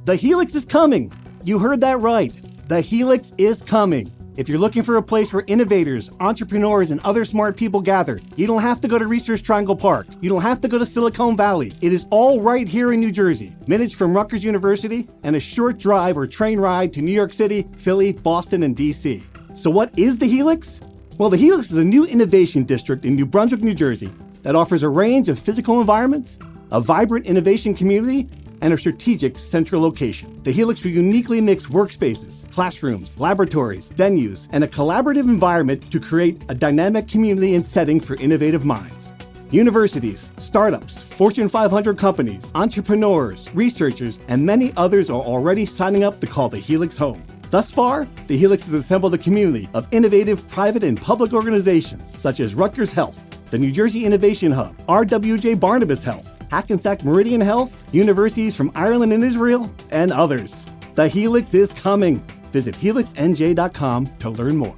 The Helix is coming. You heard that right. The Helix is coming. If you're looking for a place where innovators, entrepreneurs, and other smart people gather, you don't have to go to Research Triangle Park. You don't have to go to Silicon Valley. It is all right here in New Jersey. Minutes from Rutgers University and a short drive or train ride to New York City, Philly, Boston, and DC. So what is the Helix? Well, the Helix is a new innovation district in New Brunswick, New Jersey that offers a range of physical environments, a vibrant innovation community, and a strategic central location. The Helix will uniquely mix workspaces, classrooms, laboratories, venues, and a collaborative environment to create a dynamic community and setting for innovative minds. Universities, startups, Fortune 500 companies, entrepreneurs, researchers, and many others are already signing up to call the Helix home. Thus far, the Helix has assembled a community of innovative private and public organizations such as Rutgers Health, the New Jersey Innovation Hub, RWJ Barnabas Health, Hackensack Meridian Health, universities from Ireland and Israel, and others. The Helix is coming. Visit helixnj.com to learn more.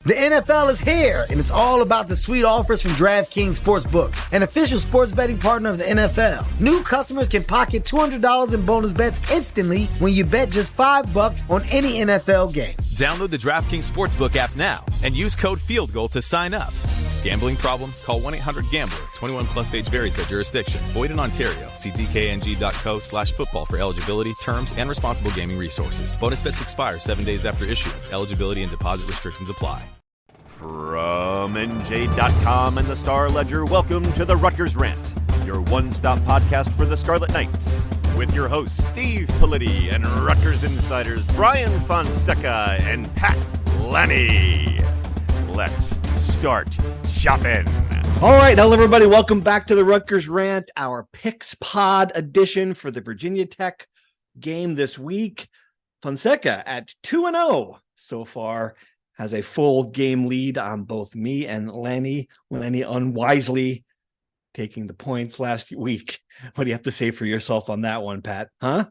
The NFL is here, and it's all about the sweet offers from DraftKings Sportsbook, an official sports betting partner of the NFL. New customers can pocket $200 in bonus bets instantly when you bet just $5 on any NFL game. Download the DraftKings Sportsbook app now and use code FieldGoal to sign up. Gambling problem? Call 1-800-GAMBLER. 21 plus age varies by jurisdiction. Void in Ontario. See dkng.co/football for eligibility, terms, and responsible gaming resources. Bonus bets expire 7 days after issuance. Eligibility and deposit restrictions apply. From NJ.com and the Star Ledger, welcome to the Rutgers Rant, your one-stop podcast for the Scarlet Knights, with your hosts Steve Politi and Rutgers insiders Brian Fonseca and Pat Lenny. Let's start shopping. All right, hello everybody. Welcome back to the Rutgers Rant, our Picks Pod edition for the Virginia Tech game this week. Fonseca at 2-0 so far has a full game lead on both me and Lenny. Lenny unwisely taking the points last week. What do you have to say for yourself on that one, Pat? Huh?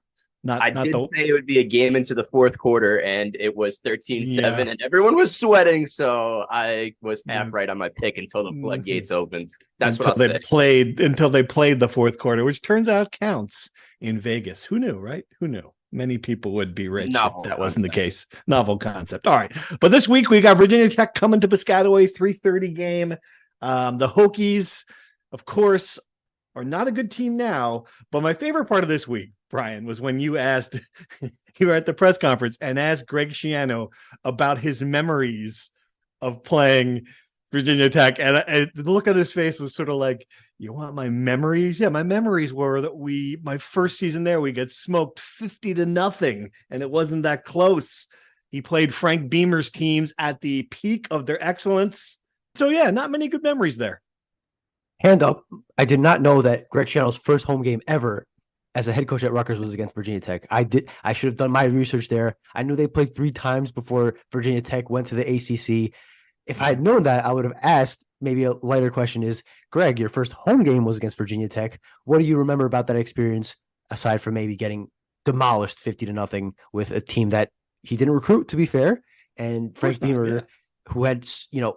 I did say it would be a game into the fourth quarter, and it was 13-7, and everyone was sweating, so I was half right on my pick until the floodgates opened. That's what I'll say. Until they played the fourth quarter, which turns out counts in Vegas. Who knew, right? Who knew? Many people would be rich if that wasn't the case. Novel concept. All right. But this week we got Virginia Tech coming to Piscataway, 3:30 game. The Hokies, of course, are not a good team now. But my favorite part of this week, Brian, was when you asked, you were at the press conference and asked Greg Schiano about his memories of playing Virginia Tech. And the look on his face was sort of like, you want my memories? Yeah, my memories were that my first season there, we got smoked 50-0, and it wasn't that close. He played Frank Beamer's teams at the peak of their excellence. So yeah, not many good memories there. Hand up, I did not know that Greg Schiano's first home game ever as a head coach at Rutgers was against Virginia Tech. I should have done my research there. I knew they played 3 times before Virginia Tech went to the ACC. If I had known that, I would have asked. Maybe a lighter question is, Greg, your first home game was against Virginia Tech. What do you remember about that experience, aside from maybe getting demolished 50-0 with a team that he didn't recruit, to be fair, and Frank Beamer, who had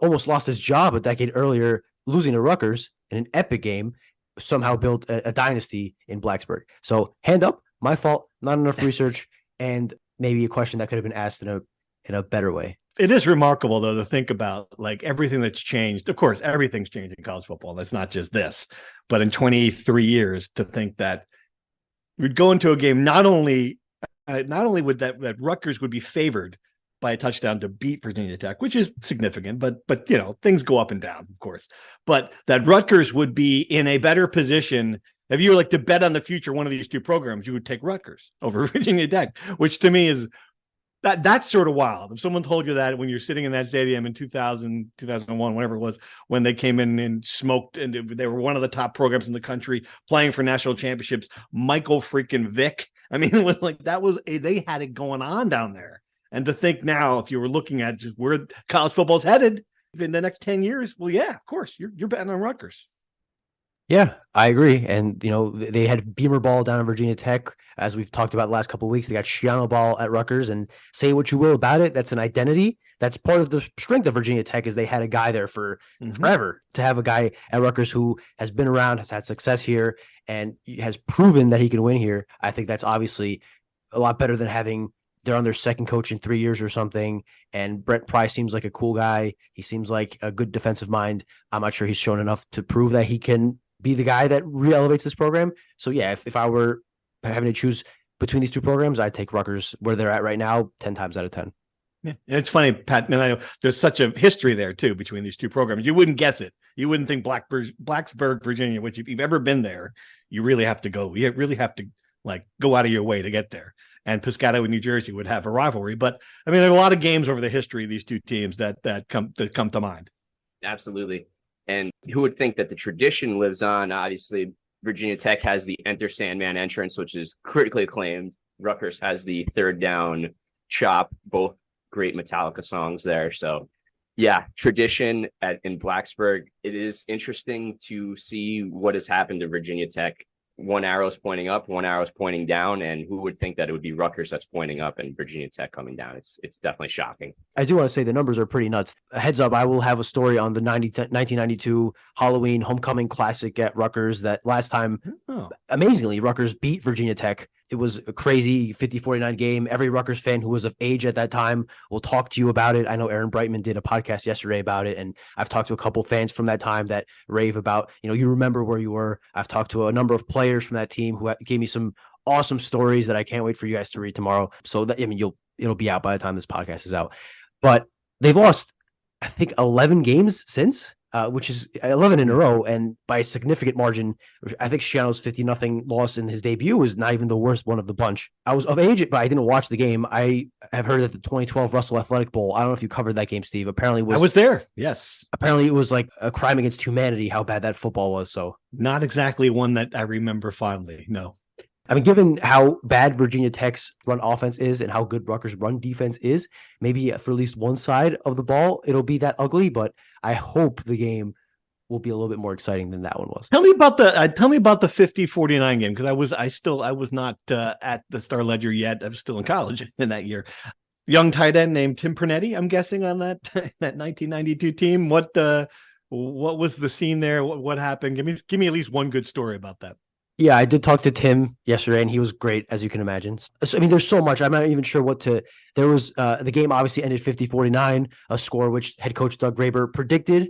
almost lost his job a decade earlier, losing to Rutgers in an epic game, somehow built a dynasty in Blacksburg. So hand up, my fault, not enough research, and maybe a question that could have been asked in a better way. It is remarkable, though, to think about like everything that's changed. Of course, everything's changed in college football. That's not just this, but in 23 years, to think that we'd go into a game, not only would that Rutgers would be favored by a touchdown to beat Virginia Tech, which is significant, but things go up and down, of course, but that Rutgers would be in a better position. If you were like to bet on the future, one of these two programs, you would take Rutgers over Virginia Tech, which to me is that's sort of wild. If someone told you that when you're sitting in that stadium in 2000, 2001, whatever it was, when they came in and smoked, and they were one of the top programs in the country playing for national championships, Michael freaking Vick. I mean, it was like they had it going on down there. And to think now, if you were looking at just where college football's headed in the next 10 years, well, yeah, of course, you're betting on Rutgers. Yeah, I agree. And, they had Beamer ball down in Virginia Tech, as we've talked about the last couple of weeks. They got Schiano ball at Rutgers, and say what you will about it, that's an identity. That's part of the strength of Virginia Tech, is they had a guy there for forever. To have a guy at Rutgers who has been around, has had success here, and has proven that he can win here, I think that's obviously a lot better than they're on their second coach in 3 years or something. And Brent Pry seems like a cool guy. He seems like a good defensive mind. I'm not sure he's shown enough to prove that he can be the guy that re-elevates this program. So yeah, if I were having to choose between these two programs, I'd take Rutgers where they're at right now, 10 times out of 10. Yeah, it's funny, Pat, and I know there's such a history there too between these two programs. You wouldn't guess it. You wouldn't think Blacksburg, Virginia, which if you've ever been there, you really have to go. You really have to go out of your way to get there. And Piscataway, New Jersey would have a rivalry. But I mean, there are a lot of games over the history of these two teams that come to mind. Absolutely. And who would think that the tradition lives on? Obviously, Virginia Tech has the Enter Sandman entrance, which is critically acclaimed. Rutgers has the Third Down Chop, both great Metallica songs there. So yeah, tradition in Blacksburg. It is interesting to see what has happened to Virginia Tech. One arrow's pointing up, one arrow's pointing down, and who would think that it would be Rutgers that's pointing up and Virginia Tech coming down? It's definitely shocking. I do want to say the numbers are pretty nuts. A heads up, I will have a story on the 1992 Halloween Homecoming Classic at Rutgers. That last time, amazingly, Rutgers beat Virginia Tech. It was a crazy 50-49 game. Every Rutgers fan who was of age at that time will talk to you about it. I know Aaron Brightman did a podcast yesterday about it, and I've talked to a couple fans from that time that rave about, you remember where you were. I've talked to a number of players from that team who gave me some awesome stories that I can't wait for you guys to read tomorrow. So that, it'll be out by the time this podcast is out. But they've lost, I think, 11 games since. Which is 11 in a row, and by a significant margin. I think Schiano's 50-0 loss in his debut was not even the worst one of the bunch. I was of age, but I didn't watch the game. I have heard that the 2012 Russell Athletic Bowl, I don't know if you covered that game, Steve. I was there. Yes. Apparently it was like a crime against humanity how bad that football was. So not exactly one that I remember fondly. No. I mean, given how bad Virginia Tech's run offense is and how good Rutgers' run defense is, maybe for at least one side of the ball, it'll be that ugly. But I hope the game will be a little bit more exciting than that one was. Tell me about the 50-49 game, because I was not at the Star Ledger yet. I was still in college in that year. Young tight end named Tim Pernetti, I'm guessing, on that 1992 team. What was the scene there? What happened? Give me at least one good story about that. Yeah, I did talk to Tim yesterday, and he was great, as you can imagine. So, I mean, there's so much. I'm not even sure what to... There was... the game obviously ended 50-49, a score which head coach Doug Graber predicted.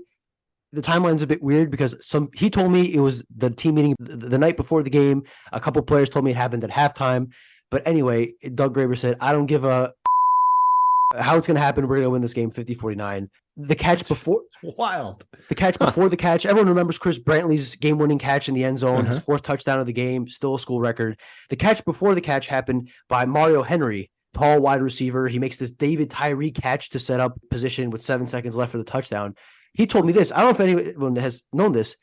The timeline's a bit weird because he told me it was the team meeting the night before the game. A couple players told me it happened at halftime. But anyway, Doug Graber said, I don't give a... how it's going to happen. We're going to win this game 50-49. The catch before... It's wild. The catch before the catch. Everyone remembers Chris Brantley's game-winning catch in the end zone, his fourth touchdown of the game, still a school record. The catch before the catch happened by Mario Henry, tall wide receiver. He makes this David Tyree catch to set up position with 7 seconds left for the touchdown. He told me this. I don't know if anyone has known this.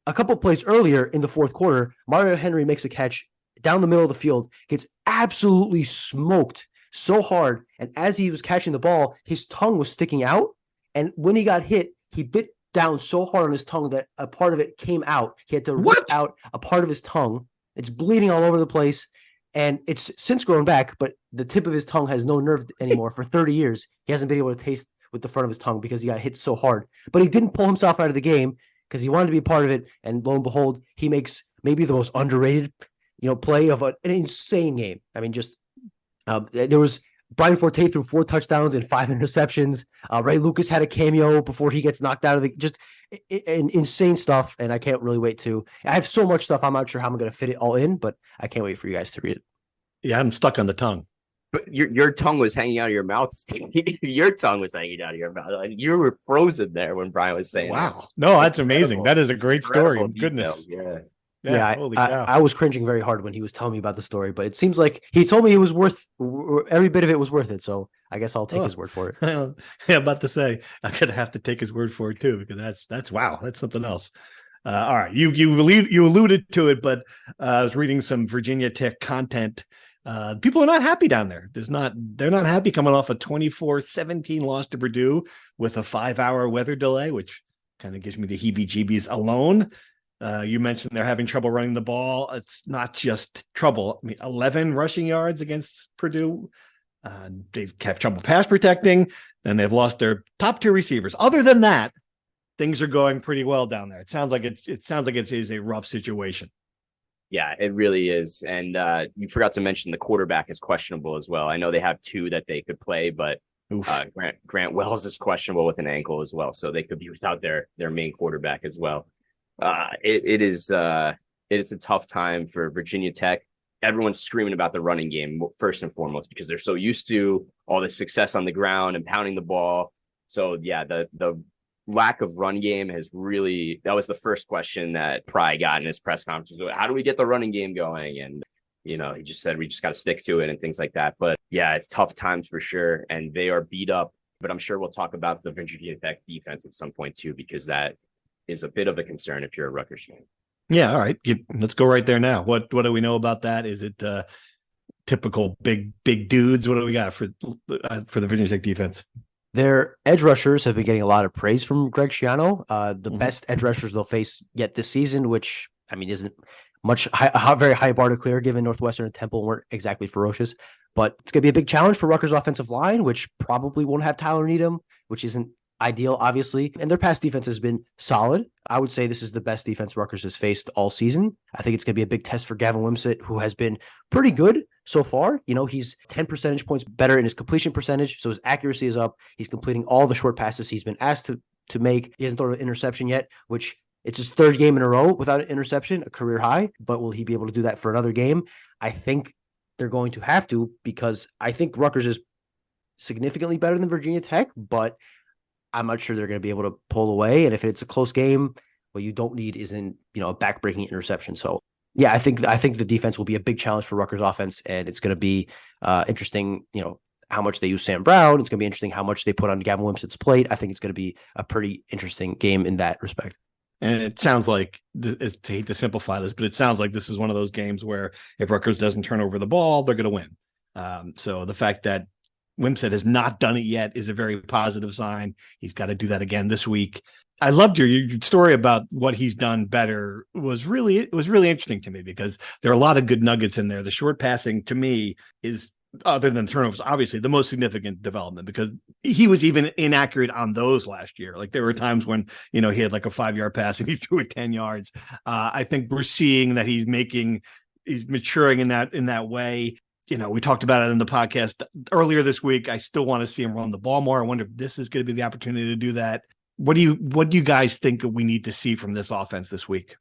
A couple plays earlier in the fourth quarter, Mario Henry makes a catch down the middle of the field, gets absolutely smoked so hard. And as he was catching the ball, his tongue was sticking out. And when he got hit, he bit down so hard on his tongue that a part of it came out. He had to rip out a part of his tongue. It's bleeding all over the place. And it's since grown back, but the tip of his tongue has no nerve anymore. For 30 years, he hasn't been able to taste with the front of his tongue because he got hit so hard. But he didn't pull himself out of the game because he wanted to be a part of it. And lo and behold, he makes maybe the most underrated, play of an insane game. I mean, just there was Brian Forte threw 4 touchdowns and 5 interceptions. Ray Lucas had a cameo before he gets knocked out of the just insane stuff. And I can't really wait to. I have so much stuff. I'm not sure how I'm going to fit it all in, but I can't wait for you guys to read it. Yeah, I'm stuck on the tongue. But your tongue was hanging out of your mouth, Steve. Your tongue was hanging out of your mouth. And you were frozen there when Brian was saying wow. That. No, that's amazing. That is a great story. Goodness. Yeah, I was cringing very hard when he was telling me about the story, but it seems like he told me it was worth every bit of it was worth it. So I guess I'll take his word for it. Yeah, about to say I'm gonna have to take his word for it too, because that's wow, that's something else. All right, you alluded to it, but I was reading some Virginia Tech content. People are not happy down there. They're not happy coming off a 24-17 loss to Purdue with a 5-hour weather delay, which kind of gives me the heebie-jeebies alone. You mentioned they're having trouble running the ball. It's not just trouble. I mean, 11 rushing yards against Purdue. They've had trouble pass protecting, and they've lost their top 2 receivers. Other than that, things are going pretty well down there. It sounds like it is a rough situation. Yeah, it really is. And you forgot to mention the quarterback is questionable as well. I know they have two that they could play, but Grant Wells is questionable with an ankle as well. So they could be without their main quarterback as well. It is a tough time for Virginia Tech. Everyone's screaming about the running game first and foremost because they're so used to all the success on the ground and pounding the ball. So yeah, the lack of run game has really, that was the first question that Pry got in his press conference. How do we get the running game going? And, he just said, we just got to stick to it and things like that. But yeah, it's tough times for sure. And they are beat up, but I'm sure we'll talk about the Virginia Tech defense at some point too, because that is a bit of a concern if you're a Rutgers fan. Yeah. All right. Let's go right there now. What do we know about that? Is it typical big dudes? What do we got for the Virginia Tech defense? Their edge rushers have been getting a lot of praise from Greg Schiano. The best edge rushers they'll face yet this season, which, isn't much a very high bar to clear given Northwestern and Temple weren't exactly ferocious. But it's going to be a big challenge for Rutgers' offensive line, which probably won't have Tyler Needham, which isn't ideal, obviously. And their pass defense has been solid. I would say this is the best defense Rutgers has faced all season. I think it's going to be a big test for Gavin Wimsatt, who has been pretty good so far. He's 10 percentage points better in his completion percentage, so his accuracy is up. He's completing all the short passes he's been asked to make. He hasn't thrown an interception yet, which it's his third game in a row without an interception, a career high. But will he be able to do that for another game? I think they're going to have to, because I think Rutgers is significantly better than Virginia Tech, but I'm not sure they're going to be able to pull away. And if it's a close game, what you don't need isn't, a back-breaking interception. So yeah, I think the defense will be a big challenge for Rutgers offense, and it's going to be interesting, how much they use Sam Brown. It's going to be interesting how much they put on Gavin Wimsatt's plate. I think it's going to be a pretty interesting game in that respect. And it sounds like, to hate to simplify this, but it sounds like this is one of those games where if Rutgers doesn't turn over the ball, they're going to win. So the fact that Wimsatt has not done it yet is a very positive sign. He's got to do that again this week. I loved your story about what he's done better. It was really interesting to me because there are a lot of good nuggets in there. The short passing to me is, other than turnovers, obviously the most significant development, because he was even inaccurate on those last year. Like there were times when, he had like a 5-yard pass and he threw it 10 yards. I think we're seeing that he's maturing in that way. We talked about it in the podcast earlier this week. I still want to see him run the ball more. I wonder if this is going to be the opportunity to do that. What do you guys think we need to see from this offense this week?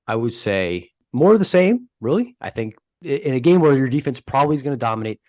I would say more of the same, really. I think in a game where your defense probably is going to dominate,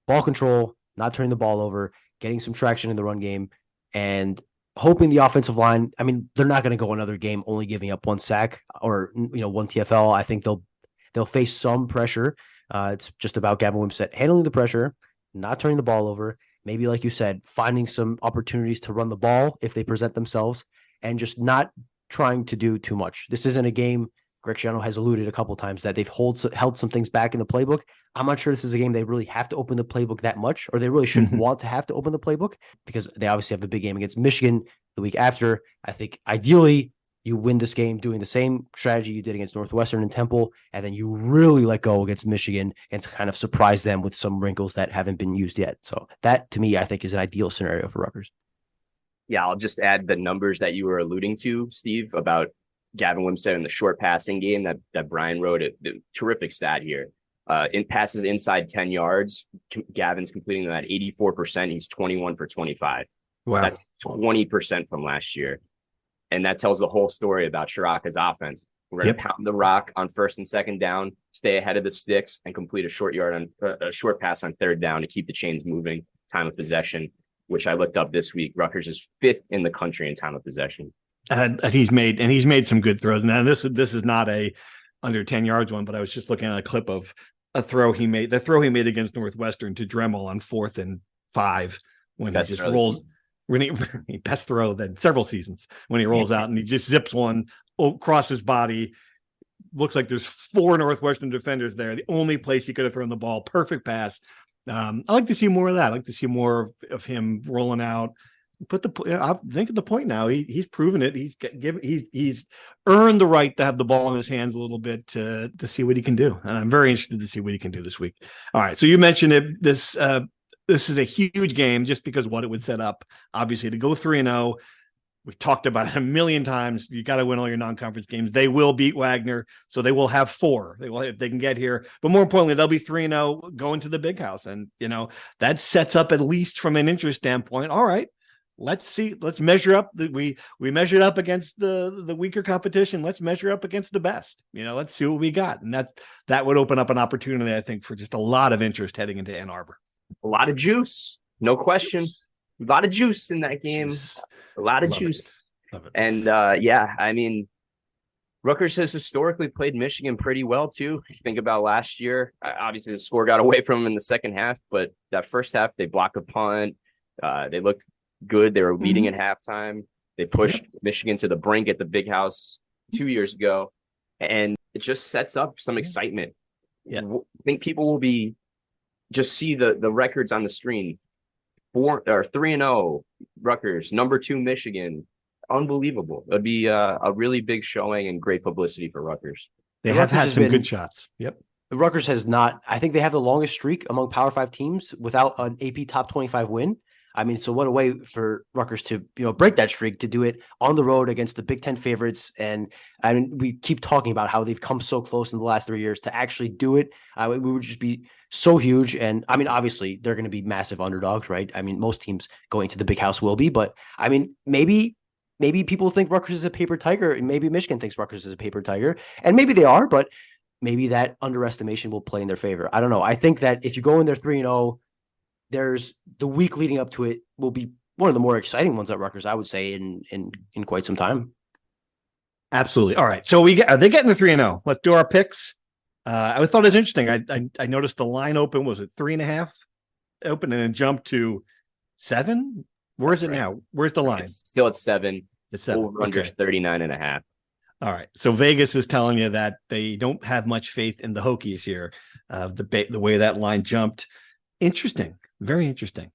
ball control, not turning the ball over, getting some traction in the run game, and hoping the offensive line, they're not going to go another game only giving up one sack or, one TFL. I think they'll face some pressure. It's just about Gavin Wimsatt handling the pressure, not turning the ball over, maybe, like you said, finding some opportunities to run the ball if they present themselves, and just not trying to do too much. This isn't a game, Greg Schiano has alluded a couple of times that they've held some things back in the playbook. I'm not sure this is a game they really have to open the playbook that much, or they really shouldn't want to have to open the playbook, because they obviously have the big game against Michigan the week after. I think ideally you win this game doing the same strategy you did against Northwestern and Temple, and then you really let go against Michigan and to kind of surprise them with some wrinkles that haven't been used yet. So that, to me, I think is an ideal scenario for Rutgers. Yeah, I'll just add the numbers that you were alluding to, Steve, about Gavin Wimsatt in the short passing game that Brian wrote. The terrific stat here. In passes inside 10 yards, Gavin's completing them at 84%. He's 21 for 25. Wow. That's 20% from last year. And that tells the whole story about Shiraka's offense. We're going to pound the rock on first and second down, stay ahead of the sticks, and complete a short pass on third down to keep the chains moving. Time of possession, which I looked up this week, Rutgers is 5th in the country in time of possession. And he's made some good throws. Now this is not a under 10 yards one, but I was just looking at a clip of a throw he made. The throw he made against Northwestern to Dremel on 4th and 5 when he just rolls. He best throw than several seasons when he rolls out and he just zips one across his body. Looks like there's 4 Northwestern defenders there. The only place he could have thrown the ball. Perfect pass. I like to see more of that. I like to see more of him rolling out. I think at the point now he's proven it. He's earned the right to have the ball in his hands a little bit to see what he can do. And I'm very interested to see what he can do this week. All right. So you mentioned it. This is a huge game just because what it would set up, obviously, to go 3-0. We talked about it a million times. You got to win all your non-conference games. They will beat Wagner, so they will have 4. If they can get here. But more importantly, they'll be 3-0 going to the Big House, and that sets up, at least from an interest standpoint. All right, let's see. Let's measure up. We measured up against the weaker competition. Let's measure up against the best. Let's see what we got, and that would open up an opportunity, I think, for just a lot of interest heading into Ann Arbor. A lot of juice, no question. A lot of juice in that game. A lot of juice. Love it. And Rutgers has historically played Michigan pretty well too. If you think about last year, obviously the score got away from them in the second half, but that first half they blocked a punt. They looked good. They were leading at halftime. They pushed Michigan to the brink at the Big House 2 years ago, and it just sets up some excitement. Yeah. I think people will just see the records on the screen. 3-0 Rutgers, number 2 Michigan. Unbelievable. It'd be a really big showing and great publicity for Rutgers. They have had some good shots. Yep. Rutgers has not. I think they have the longest streak among Power 5 teams without an AP top 25 win. So what a way for Rutgers to break that streak, to do it on the road against the Big Ten favorites. And we keep talking about how they've come so close in the last 3 years to actually do it. We would just be so huge. And obviously they're going to be massive underdogs, right? Most teams going to the Big House will be, but maybe people think Rutgers is a paper tiger, and maybe Michigan thinks Rutgers is a paper tiger, and maybe they are, but maybe that underestimation will play in their favor. I don't know. I think that if you go in there 3-0, there's the week leading up to it will be one of the more exciting ones at Rutgers, I would say, in quite some time. Absolutely. All right. So are they getting the 3-0? Let's do our picks. I thought it was interesting. I noticed the line open was at 3.5 open, and it jumped to 7. Where is it now? Where's the line? It's still at 7. It's 7. Over under 39.5. All right. So Vegas is telling you that they don't have much faith in the Hokies here. The way that line jumped. Interesting. Very interesting.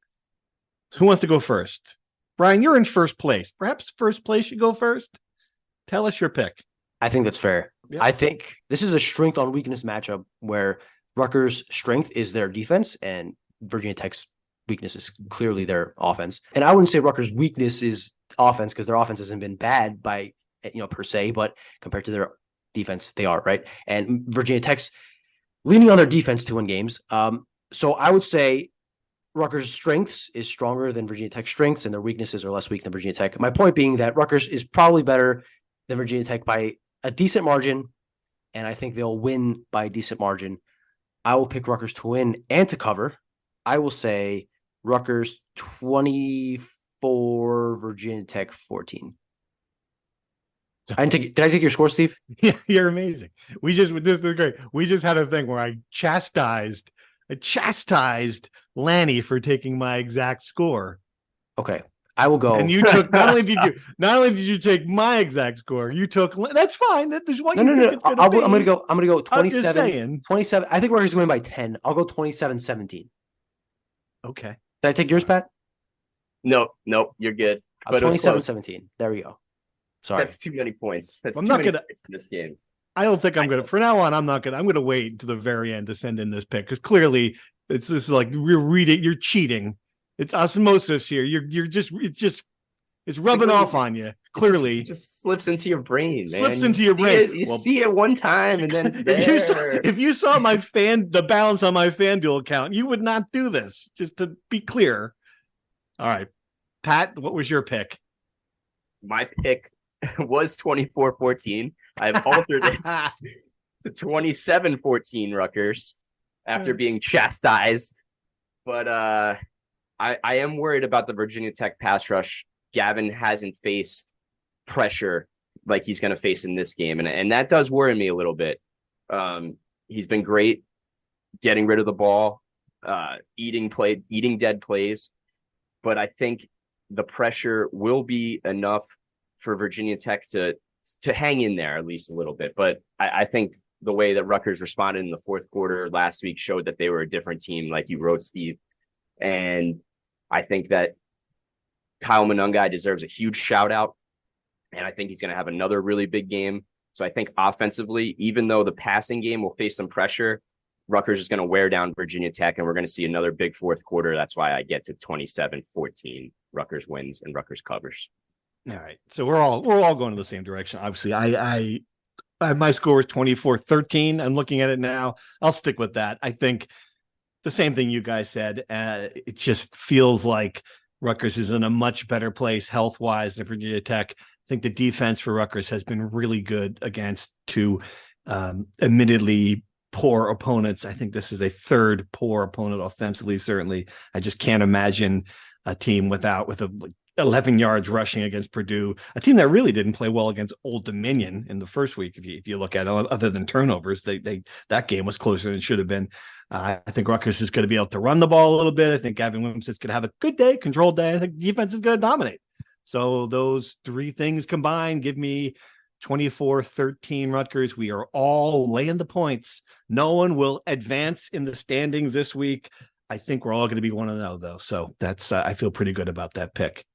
So who wants to go first? Brian, you're in first place. Perhaps first place should go first. Tell us your pick. I think that's fair. Yep. I think this is a strength on weakness matchup where Rutgers' strength is their defense and Virginia Tech's weakness is clearly their offense. And I wouldn't say Rutgers' weakness is offense, because their offense hasn't been bad by per se, but compared to their defense, they are, right? And Virginia Tech's leaning on their defense to win games. So I would say Rutgers' strengths is stronger than Virginia Tech's strengths, and their weaknesses are less weak than Virginia Tech. My point being that Rutgers is probably better than Virginia Tech by a decent margin, and I think they'll win by a decent margin. I will pick Rutgers to win and to cover. I will say Rutgers 24, Virginia Tech 14. Did I take your score, Steve? Yeah, you're amazing. This is great. We just had a thing where I chastised Lanny for taking my exact score. Okay, I will go. And you took not only did you take my exact score, you took. That's fine. That is what no. I'm gonna go 27. 27. I think Rutgers is winning by 10. I'll go 27-17. Okay. Did I take yours, Pat? Nope, you're good. But 27-17. There we go. Sorry. That's too many points. That's I'm too not many gonna, points in this game. I don't think I'm going to. For now on, I'm not going to. I'm going to wait to the very end to send in this pick, because clearly this is like we're reading. You're cheating. It's osmosis here. It's rubbing off on you. Clearly, it just slips into your brain. Man. Slips into your brain. You see it one time, and then it's there. If you saw the balance on my FanDuel account, you would not do this. Just to be clear. All right, Pat, what was your pick? My pick was 24-14. I've altered it to 27-14 Rutgers after being chastised. But I am worried about the Virginia Tech pass rush. Gavin hasn't faced pressure like he's going to face in this game. And that does worry me a little bit. He's been great getting rid of the ball, eating dead plays. But I think the pressure will be enough for Virginia Tech to hang in there at least a little bit. But I think the way that Rutgers responded in the fourth quarter last week showed that they were a different team, like you wrote, Steve. And I think that Kyle Monungai deserves a huge shout out. And I think he's going to have another really big game. So I think offensively, even though the passing game will face some pressure, Rutgers is going to wear down Virginia Tech, and we're going to see another big fourth quarter. That's why I get to 27-14. Rutgers wins and Rutgers covers. All right. So we're all going in the same direction. Obviously, I my score is 24-13. I'm looking at it now. I'll stick with that. I think the same thing you guys said. It just feels like Rutgers is in a much better place health-wise than Virginia Tech. I think the defense for Rutgers has been really good against two admittedly poor opponents. I think this is a third poor opponent offensively, certainly. I just can't imagine a team with 11 yards rushing against Purdue, a team that really didn't play well against Old Dominion in the first week. If you look at it, other than turnovers, that game was closer than it should have been. I think Rutgers is going to be able to run the ball a little bit. I think Gavin Wimsatt's going to have a good day, controlled day. I think defense is going to dominate. So those three things combined give me 24-13 Rutgers. We are all laying the points. No one will advance in the standings this week. I think we're all going to be 1-0 though. So that's I feel pretty good about that pick.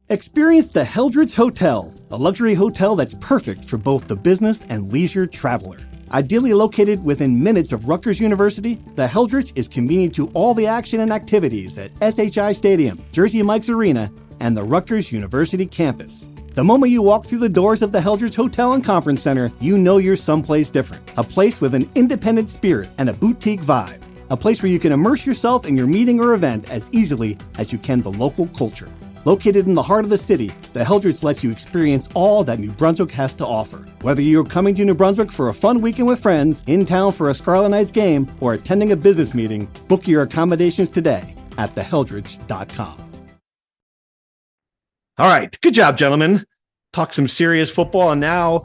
Experience the Heldridge Hotel, a luxury hotel that's perfect for both the business and leisure traveler. Ideally located within minutes of Rutgers University, the Heldridge is convenient to all the action and activities at SHI Stadium, Jersey Mike's Arena, and the Rutgers University campus. The moment you walk through the doors of the Heldridge Hotel and Conference Center, you know you're someplace different. A place with an independent spirit and a boutique vibe. A place where you can immerse yourself in your meeting or event as easily as you can the local culture. Located in the heart of the city, the Heldridge lets you experience all that New Brunswick has to offer. Whether you're coming to New Brunswick for a fun weekend with friends, in town for a Scarlet Knights game, or attending a business meeting, book your accommodations today at theheldridge.com. All right. Good job, gentlemen. Talk some serious football. And now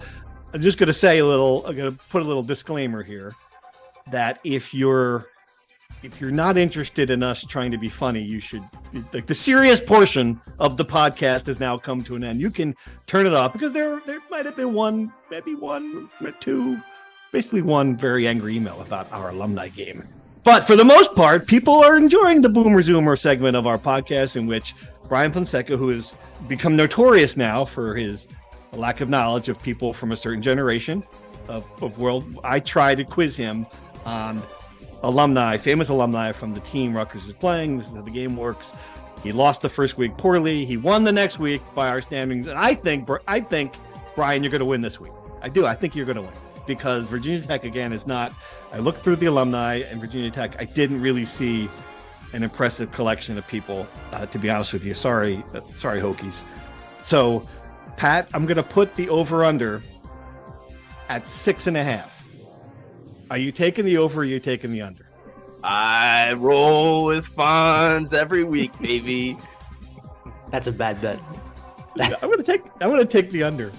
I'm just going to I'm going to put a little disclaimer here that if you're not interested in us trying to be funny, you should, like, the serious portion of the podcast has now come to an end. You can turn it off because there might have been one very angry email about our alumni game. But for the most part, people are enjoying the Boomer Zoomer segment of our podcast, in which Brian Fonseca, who has become notorious now for his lack of knowledge of people from a certain generation of world, I try to quiz him on famous alumni from the team Rutgers is playing. This is how the game works. He lost the first week poorly. He won the next week by our standings. And I think, Brian, you're going to win this week. I do. I think you're going to win because Virginia Tech, again, is not. I looked through the alumni and Virginia Tech. I didn't really see an impressive collection of people, to be honest with you. Sorry, Hokies. So, Pat, I'm going to put the over-under at 6.5. Are you taking the over or are you taking the under? I roll with Fonz every week, baby. That's a bad bet. I'm going to take the under.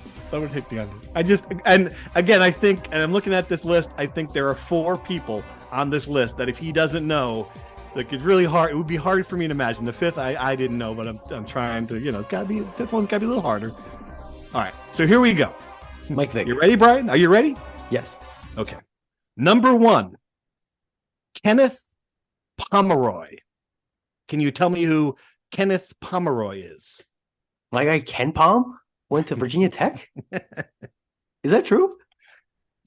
And again, I think, and I'm looking at this list, I think there are 4 people on this list that if he doesn't know, like, it's really hard. It would be hard for me to imagine. The 5th, I didn't know, but I'm trying to, it's got to be, the 5th one's got to be a little harder. All right. So here we go. Mike Vick. You ready, Brian? Are you ready? Yes. Okay. Number 1, Kenneth Pomeroy. Can you tell me who Kenneth Pomeroy is? My guy Ken Pom went to Virginia Tech? Is that true?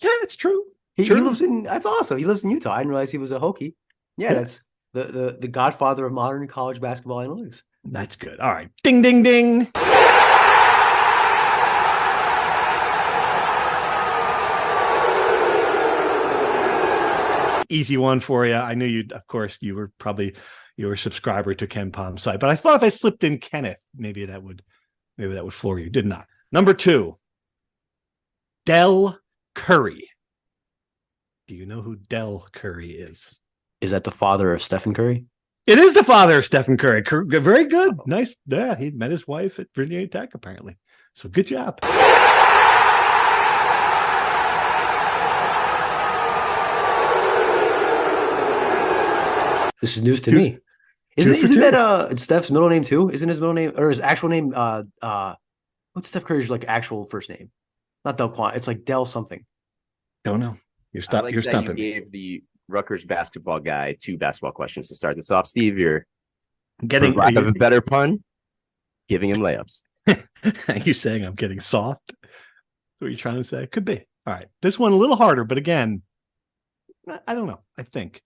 Yeah, it's true. He lives in, that's awesome. He lives in Utah. I didn't realize he was a Hokie. Yeah, that's the godfather of modern college basketball analytics. That's good. All right. Ding, ding, ding. Easy one for you. I knew you were a subscriber to Ken Palm's site, but I thought if I slipped in Kenneth, maybe that would floor you. Did not. Number 2, Del Curry. Do you know who Del Curry is? Is that the father of Stephen Curry? It is the father of Stephen Curry. Very good. Nice. Yeah, he met his wife at Virginia Tech, apparently. So good job. This is news to me. Isn't that Steph's middle name too? Isn't his middle name or his actual name what's Steph Curry's like actual first name? Not Del Quan. It's like Del something. Don't know. You're stumping. You gave the Rutgers basketball guy 2 basketball questions to start this off. Steve, you're getting lack of a better pun, giving him layups. Are you saying I'm getting soft? That's what you're trying to say? Could be. All right. This one a little harder, but again, I don't know. I think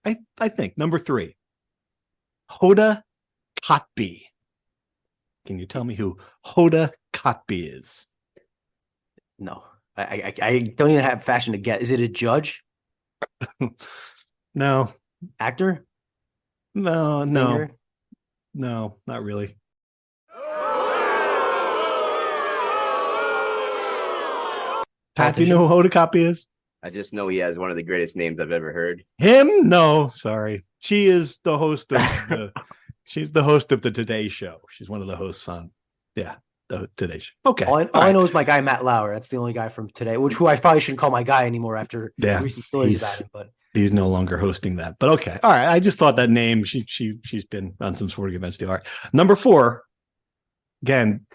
number 3, Hoda Kotb. Can you tell me who Hoda copy is? No, I don't even have fashion to get. Is it a judge? No. Actor? No, Singer? no, not really. Pat, do you know who Hoda Kotb is? I just know he has one of the greatest names I've ever heard. Him? No, sorry. She is the host of she's the host of the Today Show. She's one of the hosts on the Today Show. Okay. All I know is my guy Matt Lauer. That's the only guy from today, who I probably shouldn't call my guy anymore after recent stories about him. But he's no longer hosting that. But okay. All right. I just thought that name, she's been on some sporting events too. All right. Number 4, again,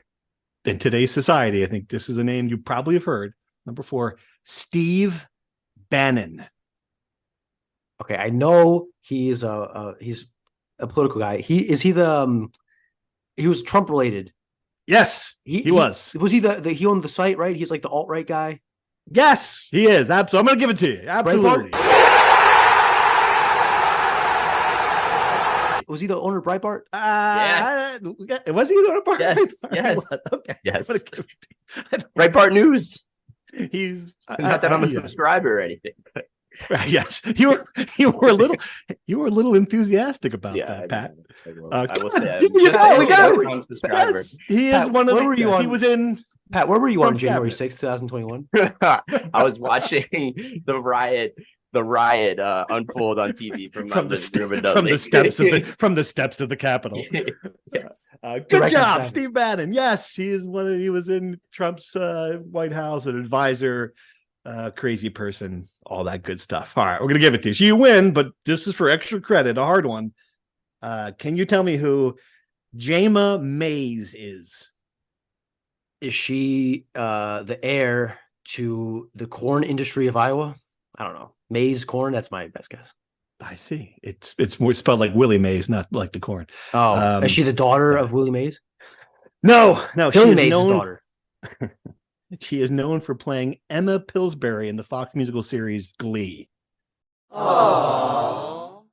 in today's society, I think this is a name you probably have heard. Number 4, Steve Bannon. Okay, I know he's a political guy. He was Trump related. Yes, he was. Was he he owned the site, right? He's like the alt-right guy. Yes, he is. Absolutely. I'm going to give it to you. Absolutely. Was he the owner of Breitbart? Was he the owner of Breitbart? Yes. Okay. Yes. Breitbart News. He's not that I'm a subscriber or anything. But. Yes, you were a little enthusiastic about that, Pat. I will say, we got subscriber. He is one of the. He was in. Pat, where were you on January 6th, 2021? I was watching the riot unfold on TV from the steps of the Capitol. Yes. Good job, Steve Bannon. Yes, he was in Trump's White House, an advisor, crazy person, all that good stuff. All right, we're gonna give it to you. So you win, but this is for extra credit, a hard one. Can you tell me who Jayma Mays is? Is she the heir to the corn industry of Iowa? I don't know. Maize corn, that's my best guess. I see. It's more spelled like Willie Mays, not like the corn. Oh, is she the daughter of Willie Mays? No. Billy Mays' daughter. She is known for playing Emma Pillsbury in the Fox musical series Glee. Oh,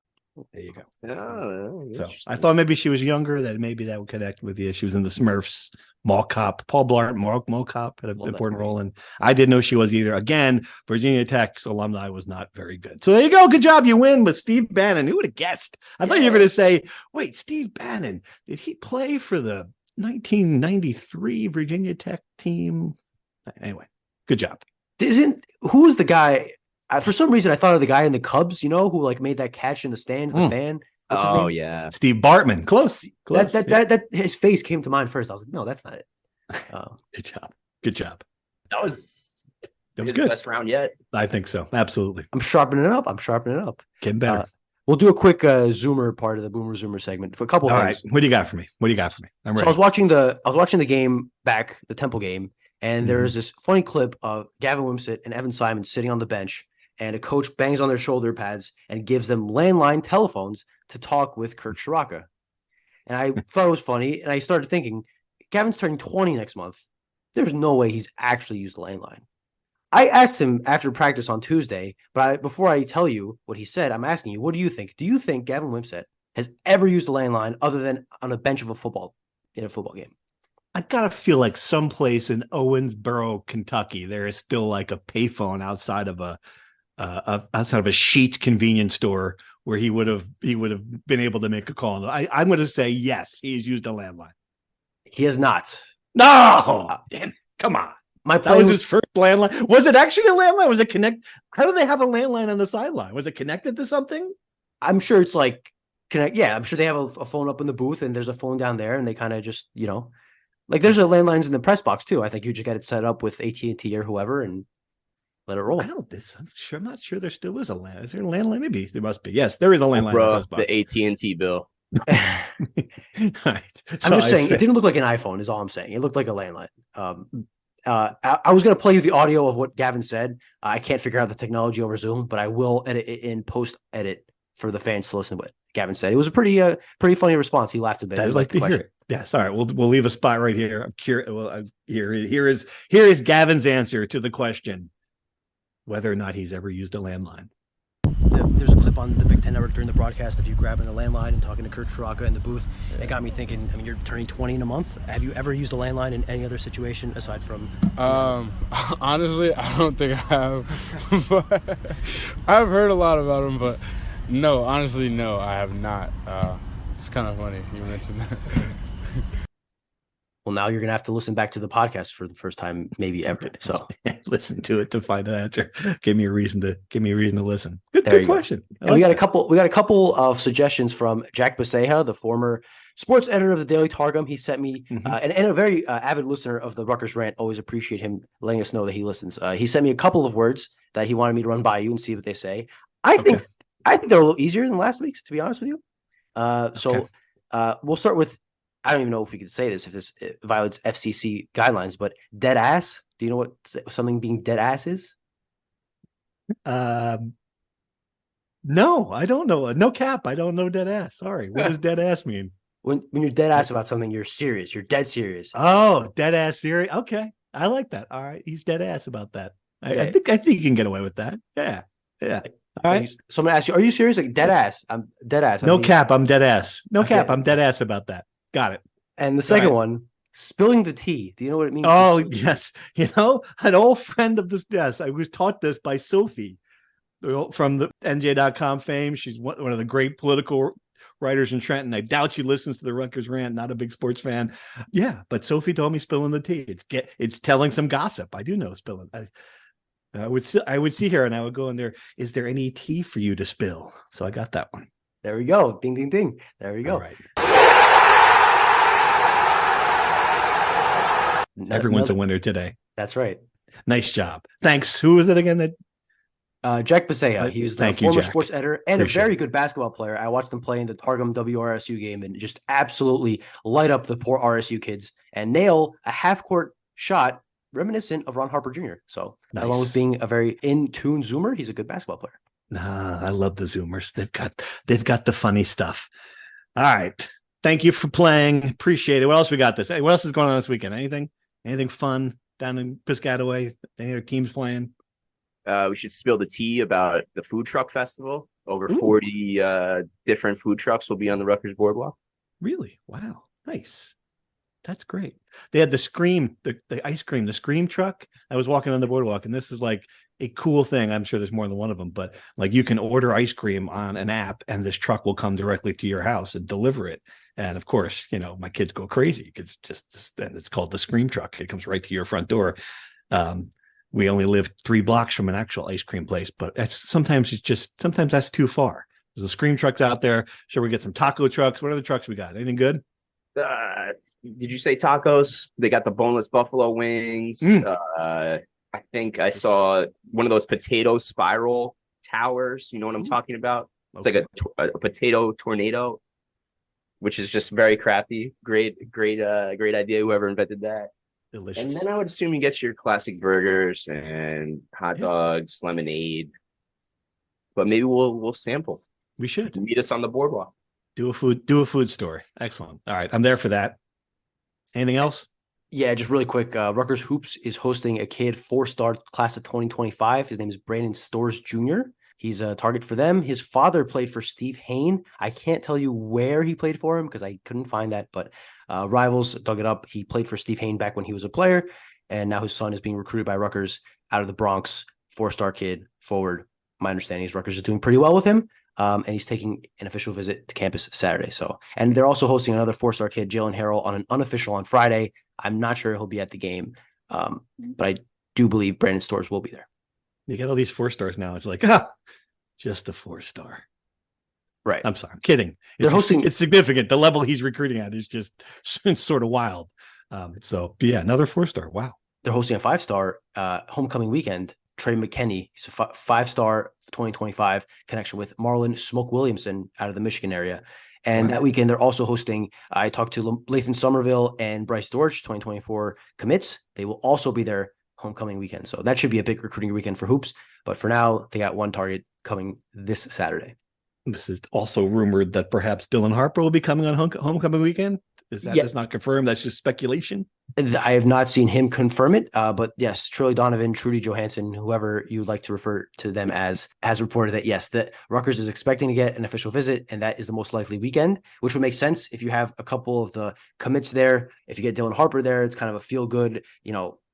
there you go. Oh, so I thought maybe she was younger. That maybe that would connect with you. She was in the Smurfs. Mall Cop, Paul Blart, Mall Cop had an important role, and I didn't know she was either. Again, Virginia Tech's alumni was not very good. So there you go. Good job. You win. But Steve Bannon, who would have guessed? I thought you were going to say, wait, Steve Bannon, did he play for the 1993 Virginia Tech team? Anyway, good job. Who was the guy? For some reason, I thought of the guy in the Cubs, who like made that catch in the stands, the fan. What's his name? Yeah, Steve Bartman. Close. That his face came to mind first. I was like, no, that's not it. Good job. That was good. Best round yet. I think so. Absolutely. I'm sharpening it up. Getting better. We'll do a quick Zoomer part of the Boomer Zoomer segment for a couple of things. All right. What do you got for me? I'm ready. So I was watching the game back, the Temple game, and there's this funny clip of Gavin Wimsatt and Evan Simons sitting on the bench, and a coach bangs on their shoulder pads and gives them landline telephones to talk with Kurt Shiraka. And I thought it was funny, and I started thinking, Gavin's turning 20 next month. There's no way he's actually used a landline. I asked him after practice on Tuesday, but before I tell you what he said, I'm asking you, what do you think? Do you think Gavin Wimsatt has ever used a landline other than on a bench of a football game? I gotta feel like someplace in Owensboro, Kentucky, there is still like a payphone outside of a Sheetz convenience store where he would have been able to make a call. I'm going to say yes, he's used a landline. He has not. No, damn it. Come on. That was his first landline. Was it actually a landline? Was it connect? How do they have a landline on the sideline? Was it connected to something? I'm sure it's like connect. Yeah, I'm sure they have a phone up in the booth, and there's a phone down there, and they kind of just like there's a landlines in the press box too. I think you just got it set up with AT&T or whoever, and let it roll. I'm not sure there still is a landline. Is there a landline? Maybe there must be. Yes, there is a landline. Bro, the AT&T bill. Right. I'm just saying it didn't look like an iPhone is all I'm saying. It looked like a landline. I was going to play you the audio of what Gavin said. I can't figure out the technology over Zoom, but I will edit it in post edit for the fans to listen to what Gavin said. It was a pretty funny response. He laughed a bit. I'd like to hear it. Yes. All right. We'll leave a spot right here. I'm curious. Well, here is Gavin's answer to the question whether or not he's ever used a landline. there's a clip on the Big Ten Network during the broadcast of you grabbing the landline and talking to Kurt Schrocker in the booth. Yeah. It got me thinking, I mean, you're turning 20 in a month. Have you ever used a landline in any other situation aside from... Honestly, I don't think I have. But I've heard a lot about them, but no, honestly, no, I have not. It's kind of funny you mentioned that. Well, now you're going to have to listen back to the podcast for the first time, maybe ever. So listen to it to find the answer. Give me a reason to listen. Good question. And we got a couple of suggestions from Jack Baseja, the former sports editor of the Daily Targum. He sent me and a very avid listener of the Rutgers Rant. Always appreciate him letting us know that he listens. He sent me a couple of words that he wanted me to run by you and see what they say. I think they're a little easier than last week's, to be honest with you. So we'll start with, I don't even know if we could say this, if this violates FCC guidelines, but dead ass. Do you know what something being dead ass is? No, I don't know. No cap. I don't know dead ass. Sorry. What does dead ass mean? When you're dead ass about something, you're serious. You're dead serious. Oh, dead ass serious. Okay. I like that. All right. He's dead ass about that. I think you can get away with that. Yeah. All right. Someone asks you, are you serious? Like dead ass. I'm dead ass. No cap. I'm dead ass. No cap. I'm dead ass about that. Got it. And the second one, spilling the tea. Do you know what it means? Oh, yes. You know, an old friend of this desk. I was taught this by Sophie from the NJ.com fame. She's one of the great political writers in Trenton. I doubt she listens to the Rutgers Rant. Not a big sports fan. Yeah, but Sophie told me spilling the tea. It's telling some gossip. I do know spilling. I would see her and I would go in there. Is there any tea for you to spill? So I got that one. There we go. Ding, ding, ding. There we go. All right. Everyone's a winner today. That's right. Nice job. Thanks. Who was it again? Jack Baseja. He was the former sports editor and a very good basketball player. I watched him play in the Targum WRSU game and just absolutely light up the poor RSU kids and nail a half-court shot reminiscent of Ron Harper Jr. So along with being a very in-tune Zoomer, he's a good basketball player. I love the Zoomers. They've got the funny stuff. All right. Thank you for playing. Appreciate it. What else we got this? Hey, what else is going on this weekend? Anything fun down in Piscataway? Any other teams playing? We should spill the tea about the food truck festival. Over 40 different food trucks will be on the Rutgers Boardwalk. Really? Wow. Nice. That's great. They had the Scream, the ice cream, the Scream truck. I was walking on the boardwalk, and this is like a cool thing. I'm sure there's more than one of them, but like you can order ice cream on an app, and this truck will come directly to your house and deliver it. And of course, you know, my kids go crazy because it's called the Scream truck. It comes right to your front door. We only live 3 blocks from an actual ice cream place, but sometimes that's too far. There's the Scream trucks out there. Sure, we get some taco trucks. What other trucks we got? Anything good? Did you say tacos? They got the boneless buffalo wings. I think I saw one of those potato spiral towers. You know what I'm talking about? It's like a potato tornado, which is just very crafty. Great idea. Whoever invented that. Delicious. And then I would assume you get your classic burgers and hot dogs, lemonade. But maybe we'll sample. We should meet us on the boardwalk. Do a food story. Excellent. All right, I'm there for that. Anything else? Yeah, just really quick. Rutgers Hoops is hosting a kid 4-star class of 2025. His name is Brandon Storrs Jr. He's a target for them. His father played for Steve Hain. I can't tell you where he played for him because I couldn't find that, but Rivals dug it up. He played for Steve Hain back when he was a player, and now his son is being recruited by Rutgers out of the Bronx. 4-star kid, forward. My understanding is Rutgers is doing pretty well with him, and he's taking an official visit to campus Saturday. And they're also hosting another 4-star kid, Jalen Harrell, on an unofficial on Friday. I'm not sure he'll be at the game, but I do believe Brandon Storrs will be there. You get all these 4-stars now. It's like, just a 4-star. Right. I'm sorry. I'm kidding. It's significant. The level he's recruiting at is just sort of wild. Another 4-star. Wow. They're hosting a 5-star homecoming weekend. Trey McKinney, he's a 5-star 2025 connection with Marlon Smoke Williamson out of the Michigan area. And that weekend, they're also hosting, I talked to Lathan Somerville and Bryce Dorch, 2024 commits. They will also be there homecoming weekend. So that should be a big recruiting weekend for Hoops. But for now, they got one target coming this Saturday. This is also rumored that perhaps Dylan Harper will be coming on homecoming weekend. That's not confirmed? That's just speculation? I have not seen him confirm it, but yes, Trilly Donovan, Trudy Johansson, whoever you would like to refer to them as, has reported that yes, that Rutgers is expecting to get an official visit, and that is the most likely weekend, which would make sense if you have a couple of the commits there. If you get Dylan Harper there, it's kind of a feel-good,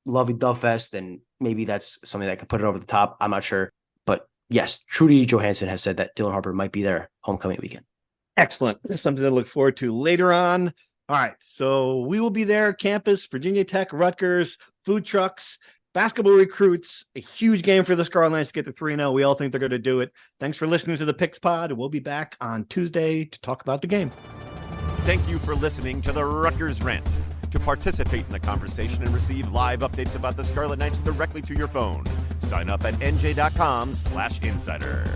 lovey-dove fest, and maybe that's something that can put it over the top. I'm not sure. But yes, Trudy Johansson has said that Dylan Harper might be there homecoming weekend. Excellent. That's something to look forward to later on. All right. So we will be there, campus, Virginia Tech, Rutgers, food trucks, basketball recruits, a huge game for the Scarlet Knights to get to 3-0. We all think they're going to do it. Thanks for listening to the Picks Pod. We'll be back on Tuesday to talk about the game. Thank you for listening to the Rutgers Rant. To participate in the conversation and receive live updates about the Scarlet Knights directly to your phone, sign up at NJ.com/insider.